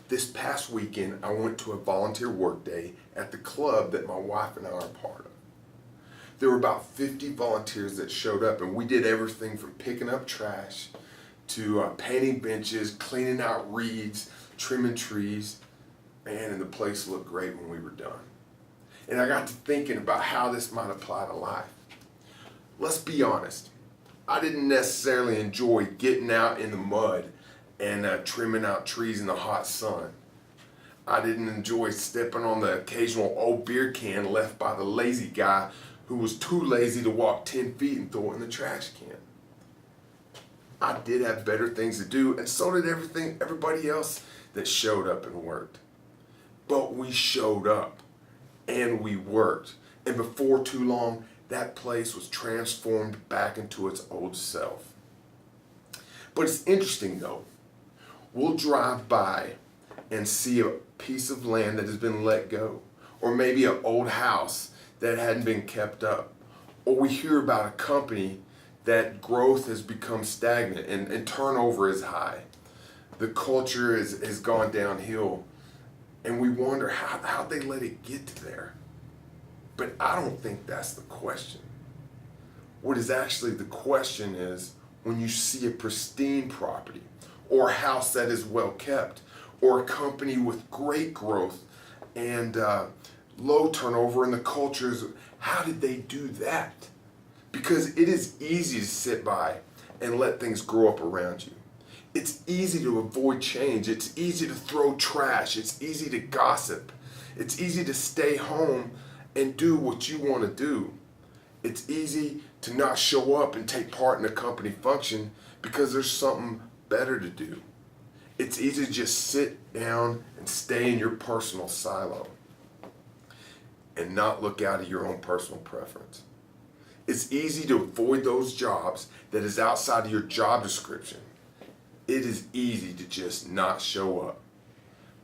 This past weekend, I went to a volunteer work day at the club that my wife and I are part of. There were about 50 volunteers that showed up, and we did everything from picking up trash to painting benches, cleaning out reeds, trimming trees. Man, and the place looked great when we were done. And I got to thinking about how this might apply to life. Let's be honest. I didn't necessarily enjoy getting out in the mud and trimming out trees in the hot sun. I didn't enjoy stepping on the occasional old beer can left by the lazy guy who was too lazy to walk 10 feet and throw it in the trash can. I did have better things to do, and so did everybody else that showed up and worked. But we showed up and we worked, and before too long, that place was transformed back into its old self. But it's interesting though. We'll drive by and see a piece of land that has been let go, or maybe an old house that hadn't been kept up, or we hear about a company that growth has become stagnant and turnover is high. The culture has gone downhill, and we wonder how'd they let it get to there. But I don't think that's the question. What is actually the question is when you see a pristine property, or a house that is well kept, or a company with great growth and low turnover in the cultures, how did they do that? Because it is easy to sit by and let things grow up around you. It's easy to avoid change. It's easy to throw trash. It's easy to gossip. It's easy to stay home and do what you want to do. It's easy to not show up and take part in a company function because there's something better to do. It's easy to just sit down and stay in your personal silo and not look out of your own personal preference. It's easy to avoid those jobs that is outside of your job description. It is easy to just not show up.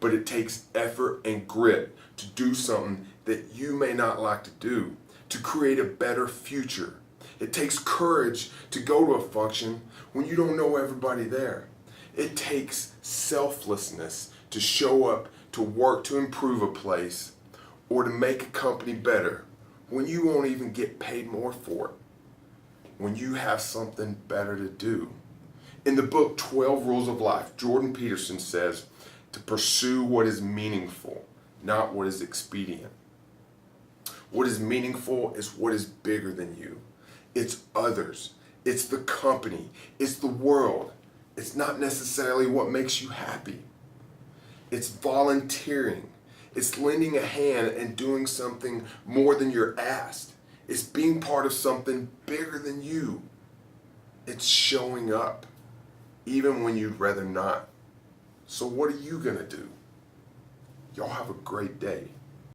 But it takes effort and grit to do something that you may not like to do, to create a better future. It takes courage to go to a function when you don't know everybody there. It takes selflessness to show up to work to improve a place or to make a company better when you won't even get paid more for it, when you have something better to do. In the book 12 Rules of Life, Jordan Peterson says to pursue what is meaningful, not what is expedient. What is meaningful is what is bigger than you. It's others. It's the company. It's the world. It's not necessarily what makes you happy. It's volunteering. It's lending a hand and doing something more than you're asked. It's being part of something bigger than you. It's showing up, even when you'd rather not. So what are you going to do? Y'all have a great day.